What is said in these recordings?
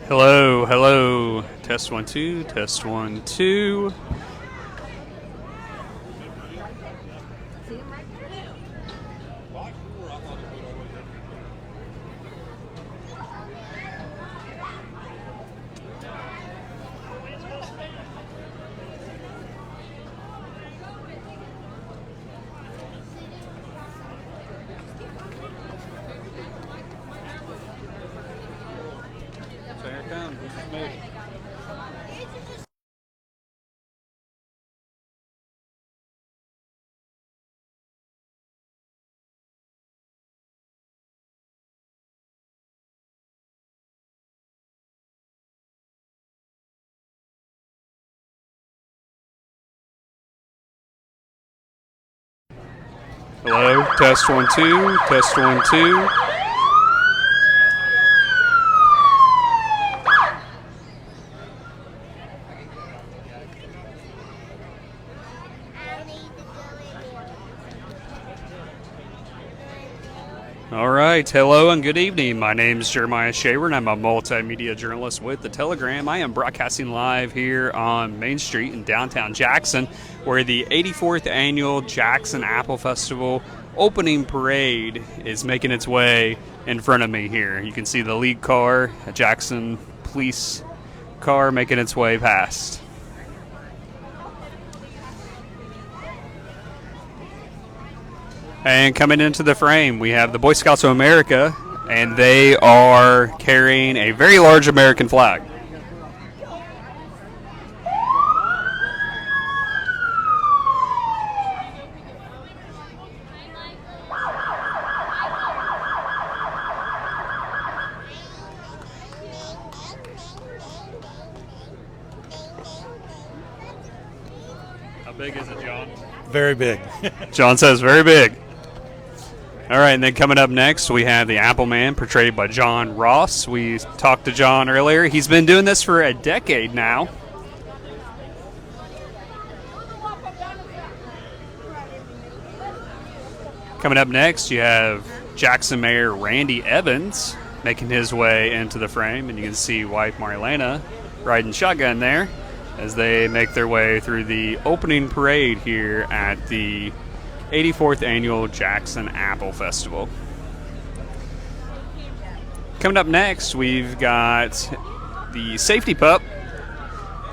Hello, hello. Test 1 2, test 1 2. So here it comes. Hello, test 1 2, test 1 2. All right, hello and good evening. My name is Jeremiah Shaver, and I'm a multimedia journalist with The Telegram. I am broadcasting live here on Main Street in downtown Jackson, where the 84th annual Jackson Apple Festival opening parade is making its way in front of me here. You can see the lead car, a Jackson police car, making its way past. And coming into the frame, we have the Boy Scouts of America, and they are carrying a very large American flag. How big is it, John? Very big. John says very big. All right, and then coming up next, we have the Apple Man, portrayed by John Ross. We talked to John earlier. He's been doing this for a decade now. Coming up next, you have Jackson Mayor Randy Evans making his way into the frame, and you can see wife Marlena riding shotgun there as they make their way through the opening parade here at the 84th Annual Jackson Apple Festival. Coming up next, we've got the safety pup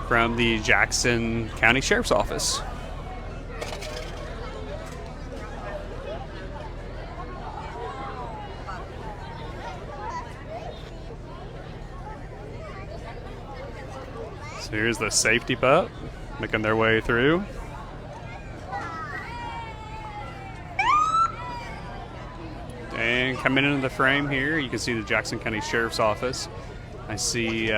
from the Jackson County Sheriff's Office. So here's the safety pup making their way through. And coming into the frame here, you can see the Jackson County Sheriff's Office. I see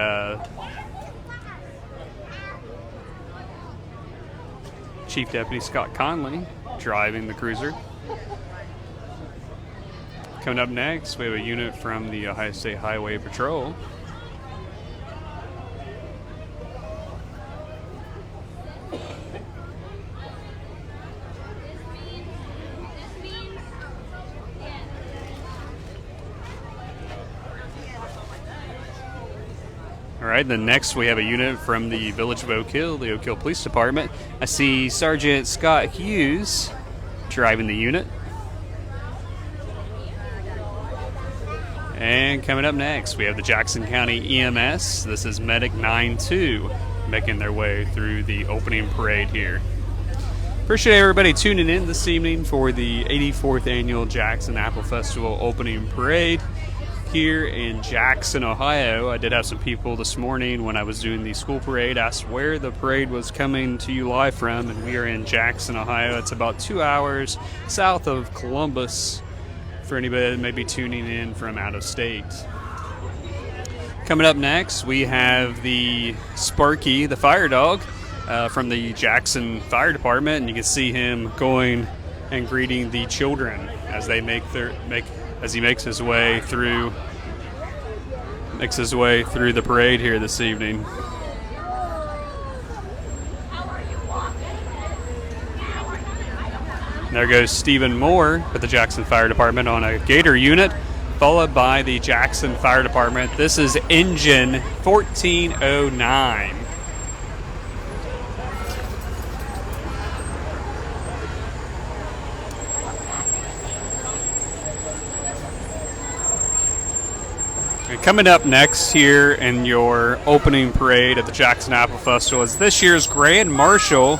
Chief Deputy Scott Conley driving the cruiser. Coming up next, we have a unit from the Ohio State Highway Patrol. All right, then next we have a unit from the Village of Oak Hill, the Oak Hill Police Department. I see Sergeant Scott Hughes driving the unit. And coming up next, we have the Jackson County EMS. This is Medic 92 making their way through the opening parade here. Appreciate everybody tuning in this evening for the 84th Annual Jackson Apple Festival opening parade here in Jackson, Ohio. I did have some people this morning when I was doing the school parade asked where the parade was coming to you live from, and we are in Jackson, Ohio. It's about 2 hours south of Columbus for anybody that may be tuning in from out of state. Coming up next, we have the Sparky, the fire dog, from the Jackson Fire Department, and you can see him going and greeting the children as they as he makes his way through the parade here this evening. There goes Stephen Moore with the Jackson Fire Department on a Gator unit, followed by the Jackson Fire Department. This is engine 1409. And coming up next here in your opening parade at the Jackson Apple Festival is this year's Grand Marshal,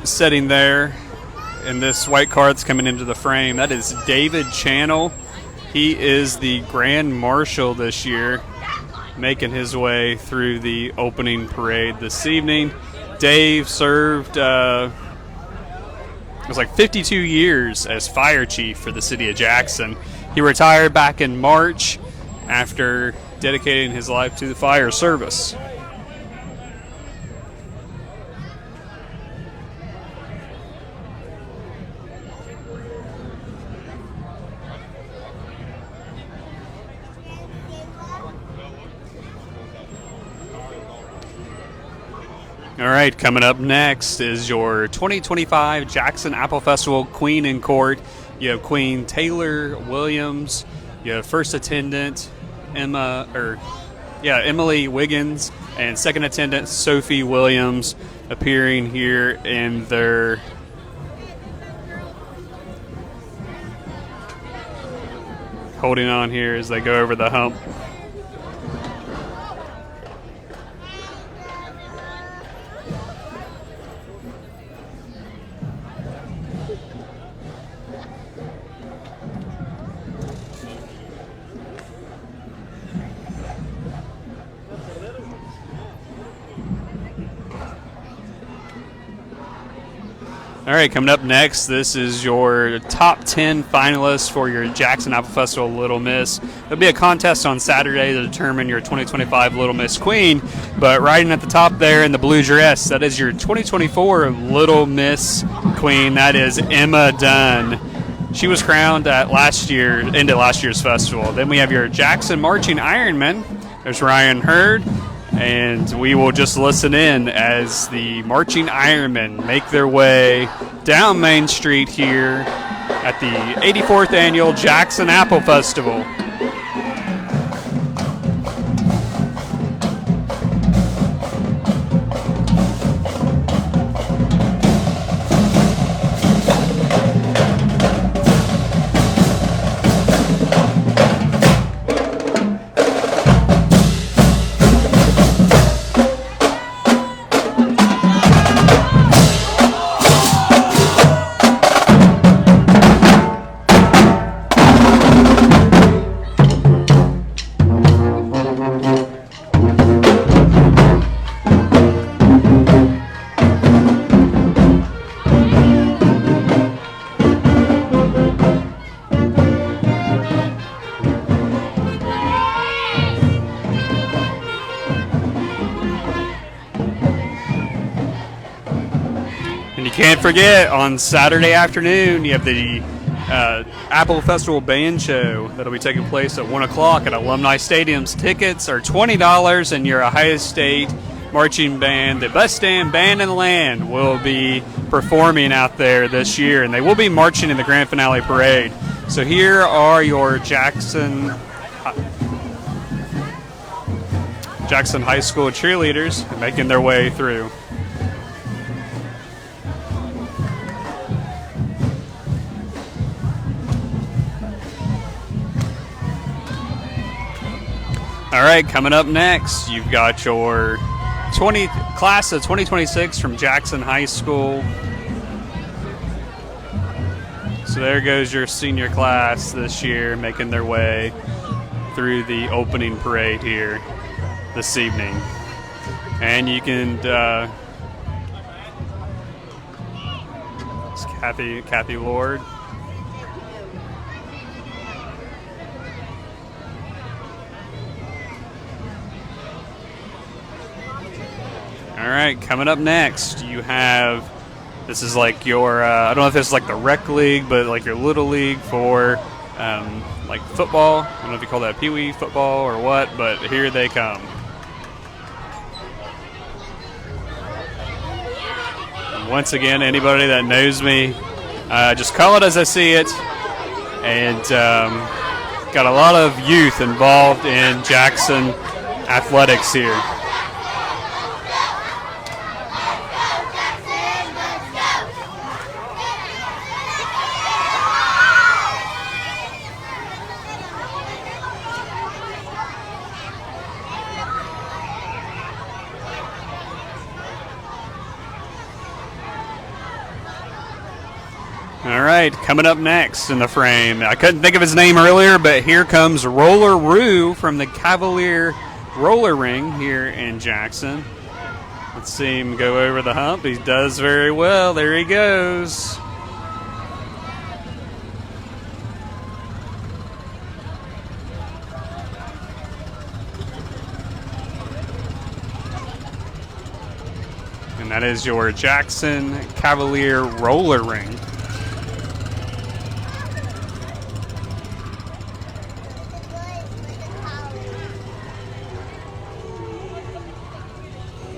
sitting there in this white car that's coming into the frame. That is David Channel. He is the Grand Marshal this year, making his way through the opening parade this evening. Dave served, it was like 52 years as fire chief for the city of Jackson. He retired back in March after dedicating his life to the fire service. All right, coming up next is your 2025 Jackson Apple Festival Queen in Court. You have Queen Taylor Williams. You have first attendant Emily Wiggins, and second attendant Sophie Williams appearing here in their holding on here as they go over the hump. All right, coming up next, this is your top 10 finalists for your Jackson Apple Festival Little Miss. There'll be a contest on Saturday to determine your 2025 Little Miss Queen, but riding at the top there in the blue dress, that is your 2024 Little Miss Queen. That is Emma Dunn. She was crowned at last year's festival. Then we have your Jackson Marching Ironman. There's Ryan Hurd. And we will just listen in as the Marching Ironmen make their way down Main Street here at the 84th Annual Jackson Apple Festival. Can't forget, on Saturday afternoon, you have the Apple Festival Band Show that'll be taking place at 1 o'clock at Alumni Stadiums. Tickets are $20, and your Ohio State marching band, the best damn band in the land, will be performing out there this year, and they will be marching in the grand finale parade. So here are your Jackson High School cheerleaders making their way through. All right, coming up next, you've got your class of 2026 from Jackson High School. So there goes your senior class this year, making their way through the opening parade here this evening. And you can, it's Kathy Lord. All right, coming up next, you have, this is like your, I don't know if this is like the rec league, but like your little league for like football. I don't know if you call that pee-wee football or what, but here they come. And once again, anybody that knows me, just call it as I see it. and got a lot of youth involved in Jackson athletics here. All right, coming up next in the frame. I couldn't think of his name earlier, but here comes Roller Roo from the Cavalier Roller Ring here in Jackson. Let's see him go over the hump. He does very well. There he goes. And that is your Jackson Cavalier Roller Ring.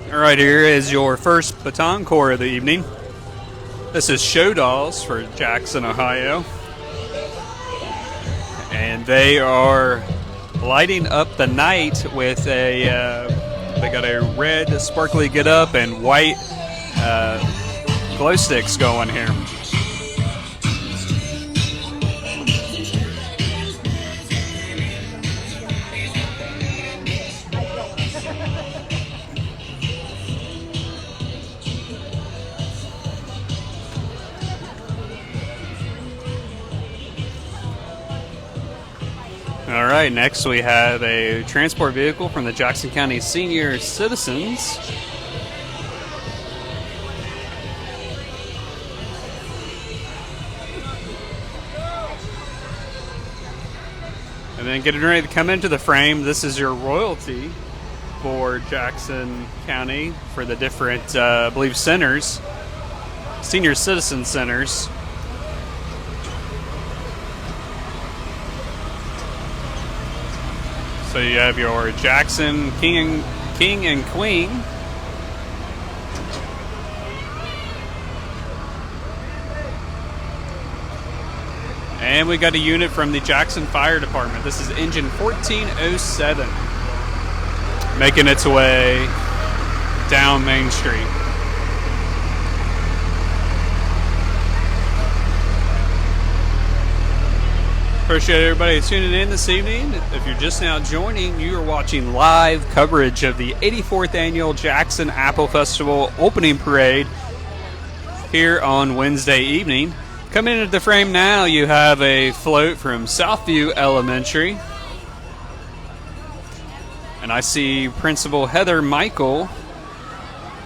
All right, here is your first baton corps of the evening. This is Show Dolls for Jackson, Ohio. And they are lighting up the night with they got a red sparkly get up and white glow sticks going here. All right, next we have a transport vehicle from the Jackson County Senior Citizens. And then getting ready to come into the frame, this is your royalty for Jackson County for the different, I believe, centers, senior citizen centers. So you have your Jackson King and Queen. And we got a unit from the Jackson Fire Department. This is engine 1407, making its way down Main Street. Appreciate everybody tuning in this evening. If you're just now joining, you are watching live coverage of the 84th Annual Jackson Apple Festival Opening Parade here on Wednesday evening. Coming into the frame now, you have a float from Southview Elementary. And I see Principal Heather Michael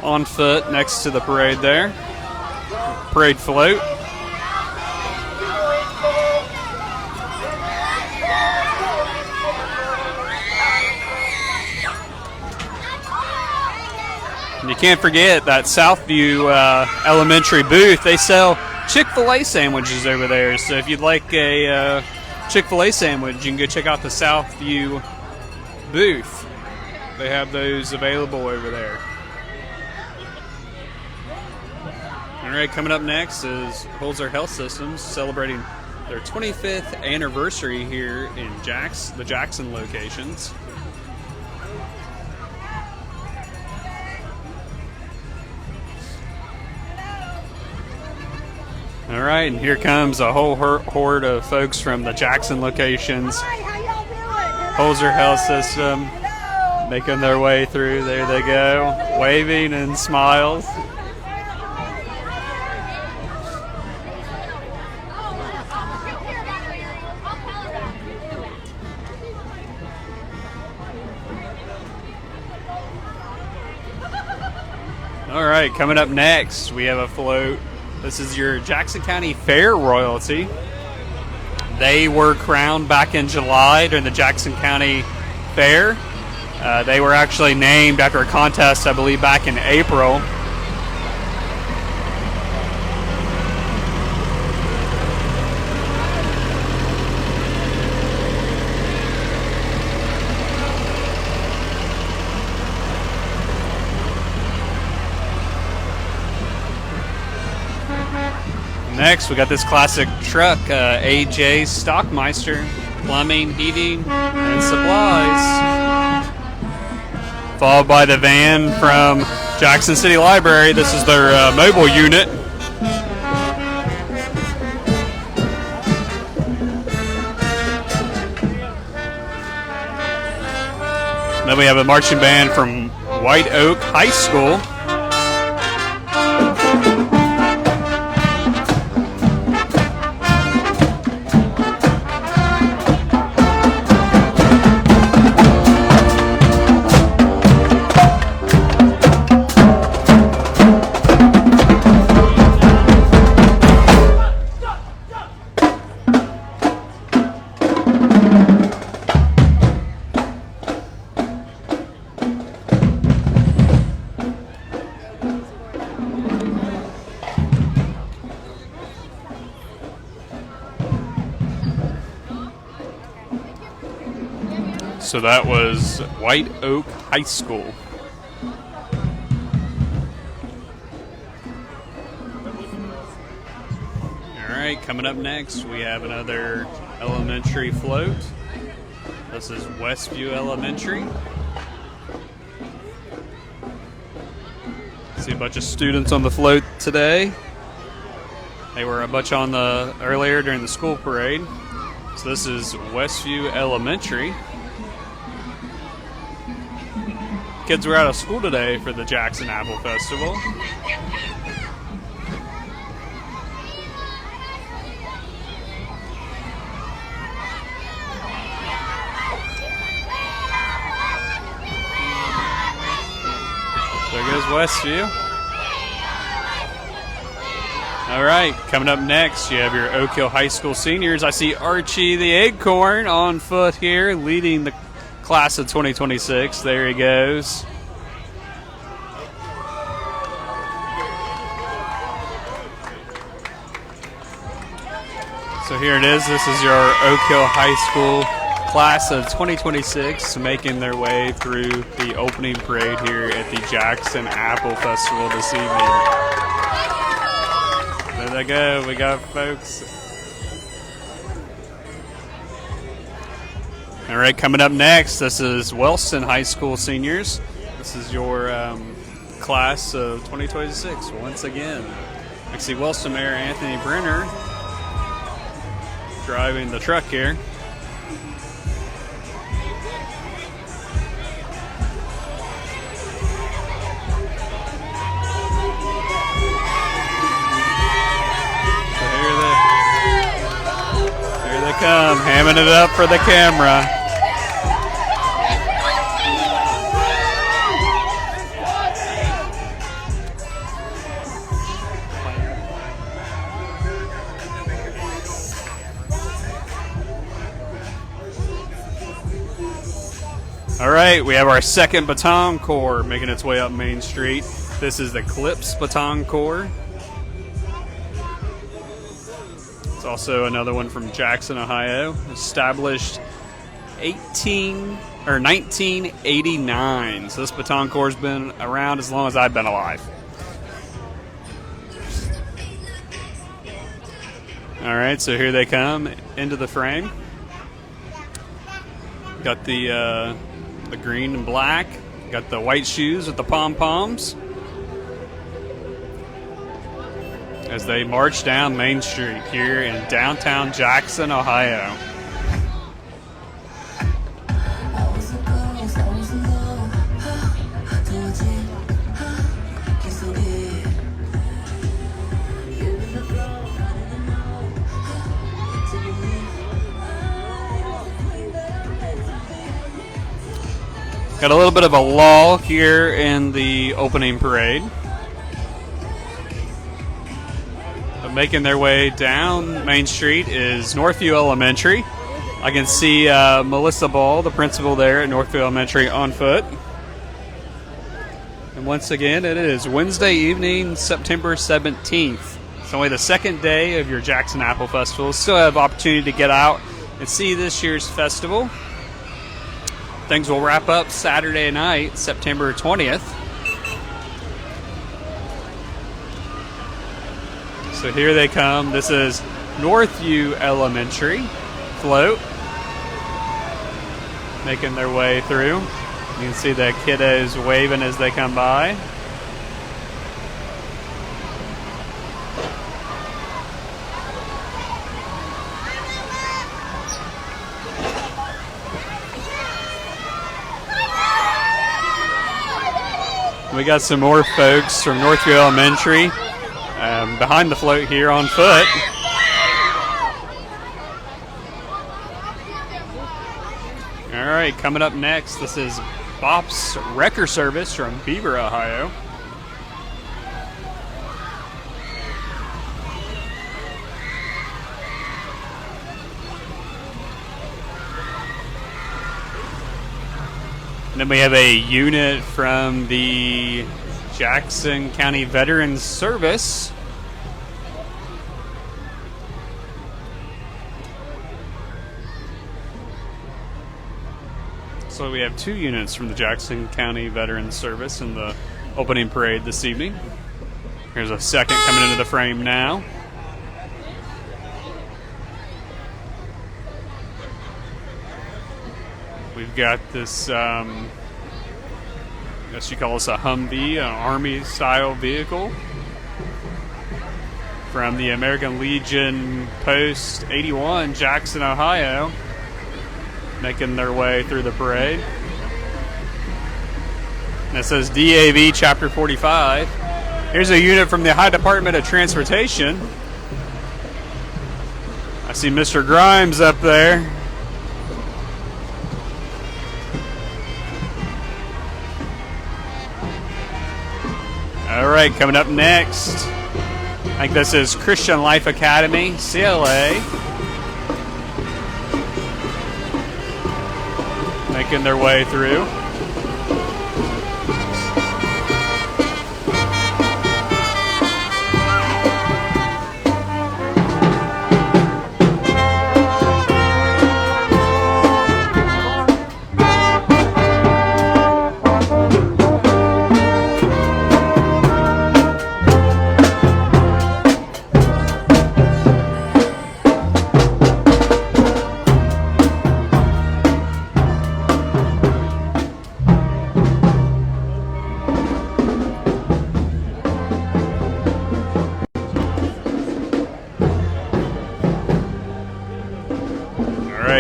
on foot next to the parade there. Parade float. You can't forget that Southview Elementary booth. They sell Chick-fil-A sandwiches over there. So if you'd like a Chick-fil-A sandwich, you can go check out the Southview booth. They have those available over there. All right, coming up next is Holzer Health Systems celebrating their 25th anniversary here in the Jackson locations. All right, and here comes a whole horde of folks from the Jackson locations. Holzer Health System making their way through. There they go, waving and smiles. All right, coming up next, we have a float. This is your Jackson County Fair royalty. They were crowned back in July during the Jackson County Fair. They were actually named after a contest, I believe, back in April. Next, we got this classic truck, AJ Stockmeister, plumbing, heating, and supplies. Followed by the van from Jackson City Library. This is their mobile unit. Then we have a marching band from White Oak High School. So that was White Oak High School. All right, coming up next, we have another elementary float. This is Westview Elementary. See a bunch of students on the float today. They were a bunch on the earlier during the school parade. So this is Westview Elementary. Kids were out of school today for the Jackson Apple Festival. There goes Westview. All right, coming up next, you have your Oak Hill High School seniors. I see Archie the Acorn on foot here, leading the class of 2026. There he goes. So here it is. This is your Oak Hill High School class of 2026 making their way through the opening parade here at the Jackson Apple Festival this evening. There they go. We got folks. All right, coming up next, this is Wellston High School seniors. This is your class of 2026 once again. I see Wellston Mayor Anthony Brenner driving the truck here. So here they come, hamming it up for the camera. All right, we have our second baton corps making its way up Main Street. This is the Clips Baton Corps. It's also another one from Jackson, Ohio, established 1989. So this baton corps has been around as long as I've been alive. All right, so here they come into the frame. Got the green and black. Got the white shoes with the pom-poms as they march down Main Street here in downtown Jackson, Ohio. Got a little bit of a lull here in the opening parade. But making their way down Main Street is Northview Elementary. I can see Melissa Ball, the principal there at Northview Elementary, on foot. And once again, it is Wednesday evening, September 17th. It's only the second day of your Jackson Apple Festival. Still have opportunity to get out and see this year's festival. Things will wrap up Saturday night, September 20th. So here they come. This is Northview Elementary float, making their way through. You can see the kiddos waving as they come by. We got some more folks from Northview Elementary behind the float here on foot. All right, coming up next, this is Bop's Wrecker Service from Beaver, Ohio. And then we have a unit from the Jackson County Veterans Service. So we have 2 units from the Jackson County Veterans Service in the opening parade this evening. Here's a second coming into the frame now. We've got this, I guess you call this a Humvee, an Army-style vehicle from the American Legion Post 81, Jackson, Ohio, making their way through the parade. And it says DAV Chapter 45. Here's a unit from the Ohio Department of Transportation. I see Mr. Grimes up there. All right, coming up next, I think this is Christian Life Academy, CLA. Making their way through.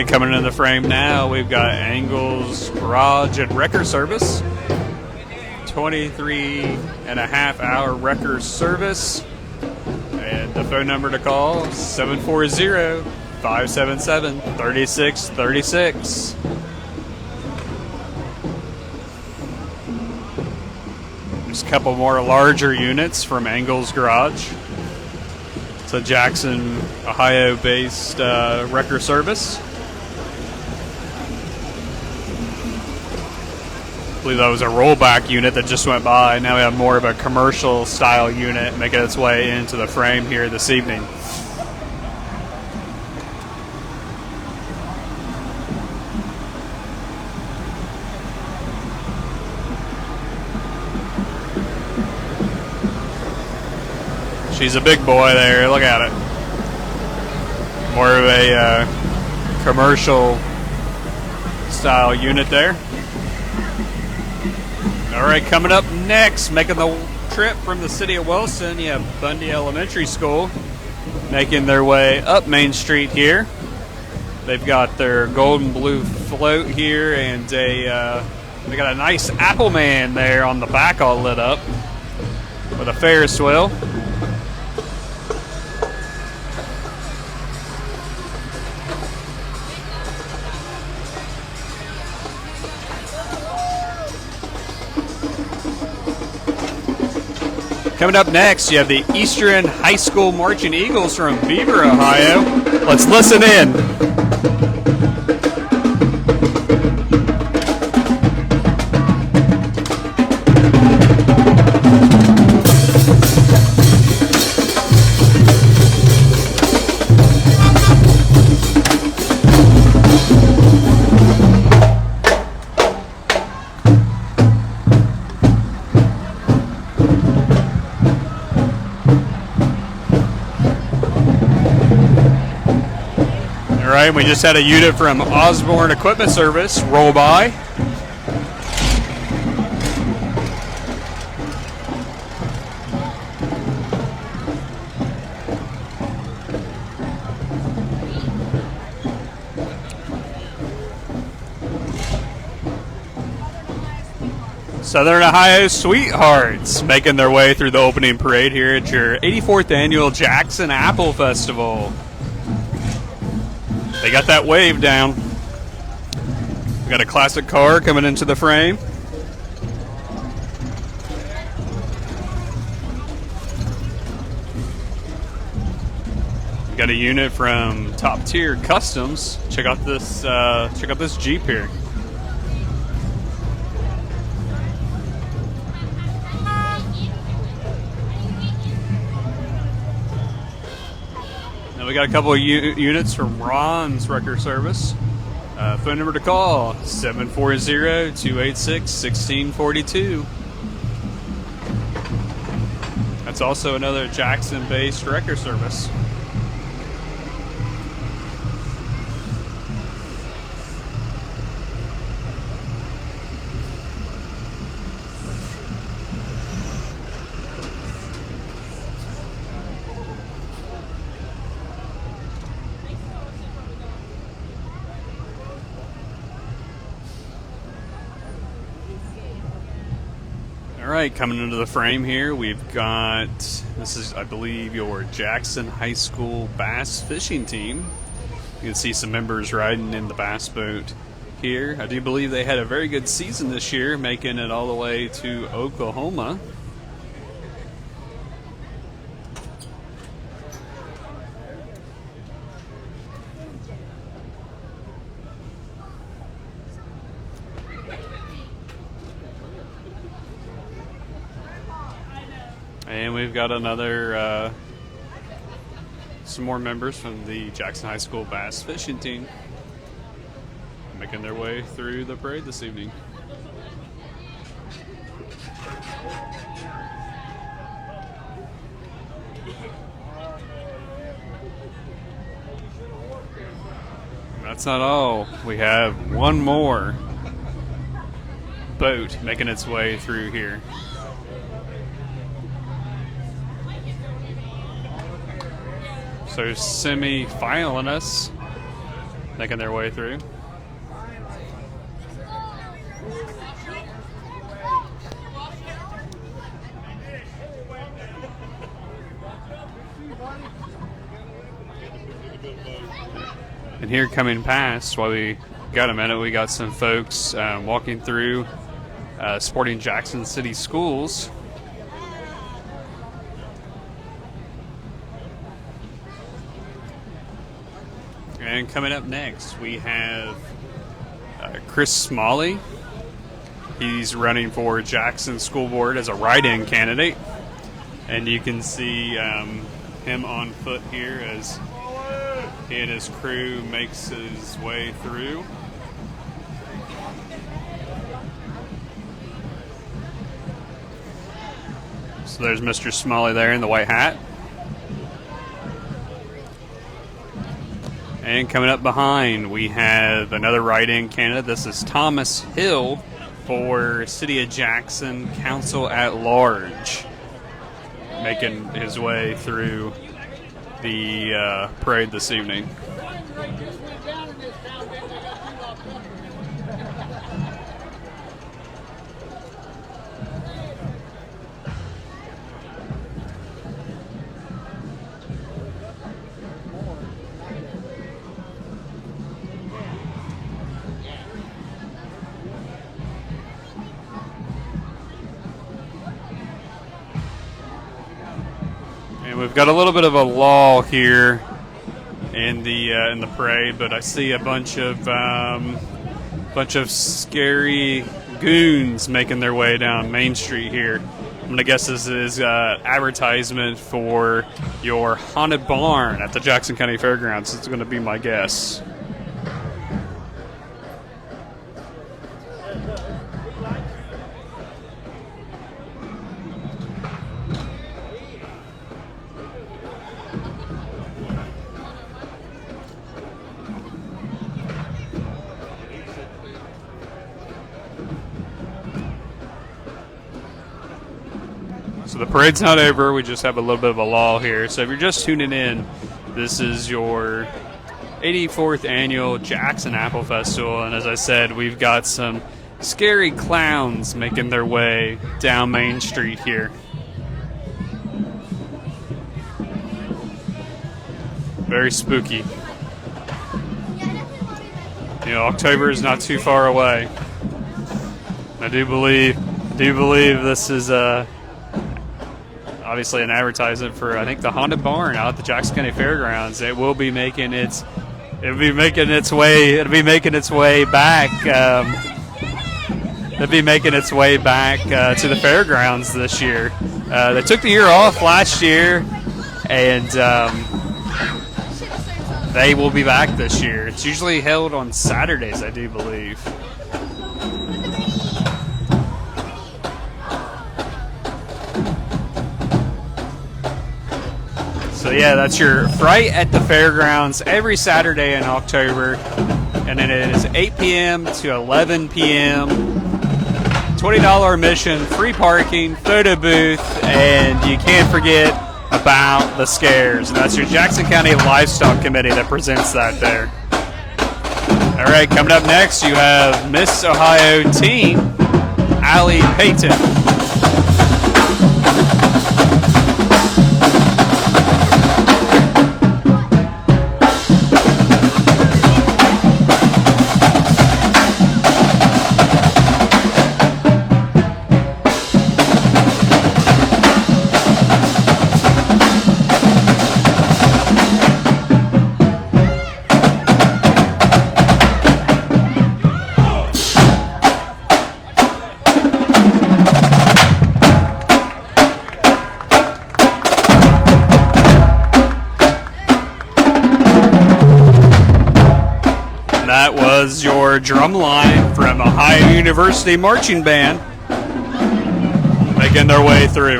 Coming in the frame now, we've got Angles Garage and Wrecker Service. 23.5-hour wrecker service. And the phone number to call, 740-577-3636. There's a couple more larger units from Angles Garage. It's a Jackson, Ohio-based wrecker service. I believe that was a rollback unit that just went by. Now we have more of a commercial style unit making its way into the frame here this evening. She's a big boy there. Look at it. More of a commercial style unit there. All right, coming up next, making the trip from the city of Wilson, you have Bundy Elementary School making their way up Main Street here. They've got their gold and blue float here, and they got a nice Apple Man there on the back all lit up with a Ferris wheel. Coming up next, you have the Eastern High School Marching Eagles from Beaver, Ohio. Let's listen in. right, we just had a unit from Osborne Equipment Service roll by. Southern Ohio Sweethearts making their way through the opening parade here at your 84th annual Jackson Apple Festival. They got that wave down. We got a classic car coming into the frame. We got a unit from Top Tier Customs. Check out this Jeep here. We got a couple of units from Ron's Wrecker Service. Phone number to call, 740-286-1642. That's also another Jackson-based wrecker service. All right, coming into the frame here, we've got, this is, I believe, your Jackson High School bass fishing team. You can see some members riding in the bass boat here. I do believe they had a very good season this year, making it all the way to Oklahoma. And we've got another, some more members from the Jackson High School bass fishing team making their way through the parade this evening. And that's not all. We have one more boat making its way through here. So semi-finalists making their way through. And here coming past, while we got a minute, we got some folks walking through sporting Jackson City Schools. And coming up next, we have Chris Smalley. He's running for Jackson School Board as a write-in candidate. And you can see him on foot here as he and his crew makes his way through. So there's Mr. Smalley there in the white hat. And coming up behind, we have another write-in candidate. This is Thomas Hill for City of Jackson Council at Large, making his way through the parade this evening. And we've got a little bit of a lull here in the parade, but I see a bunch of scary goons making their way down Main Street here. I'm gonna guess this is advertisement for your haunted barn at the Jackson County Fairgrounds. It's gonna be my guess. So the parade's not over. We just have a little bit of a lull here. So if you're just tuning in, this is your 84th annual Jackson Apple Festival. And as I said, we've got some scary clowns making their way down Main Street here. Very spooky. You know, October is not too far away. I do believe this is obviously an advertisement for, I think, the Haunted Barn out at the Jackson County Fairgrounds. It will be making its way back. It'll be making its way back to the fairgrounds this year. They took the year off last year, and they will be back this year. It's usually held on Saturdays, I do believe. So yeah, that's your Fright at the Fairgrounds every Saturday in October. And then it is 8 p.m. to 11 p.m. $20 admission, free parking, photo booth, and you can't forget about the scares. And that's your Jackson County Livestock Committee that presents that there. All right, coming up next, you have Miss Ohio Teen, Allie Payton. That was your drum line from Ohio University Marching Band making their way through.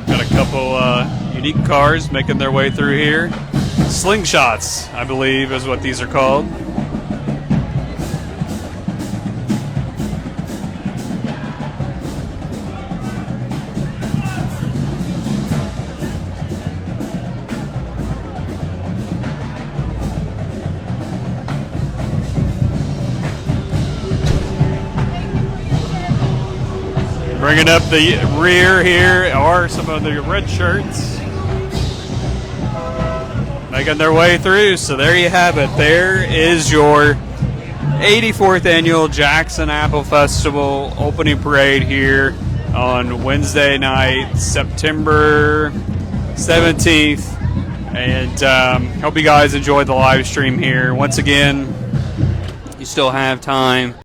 Got a couple unique cars making their way through here. Slingshots, I believe, is what these are called. Bringing up the rear here are some of the red shirts making their way through. So there you have it. There is your 84th annual Jackson Apple Festival opening parade here on Wednesday night, September 17th. And hope you guys enjoyed the live stream here. Once again, you still have time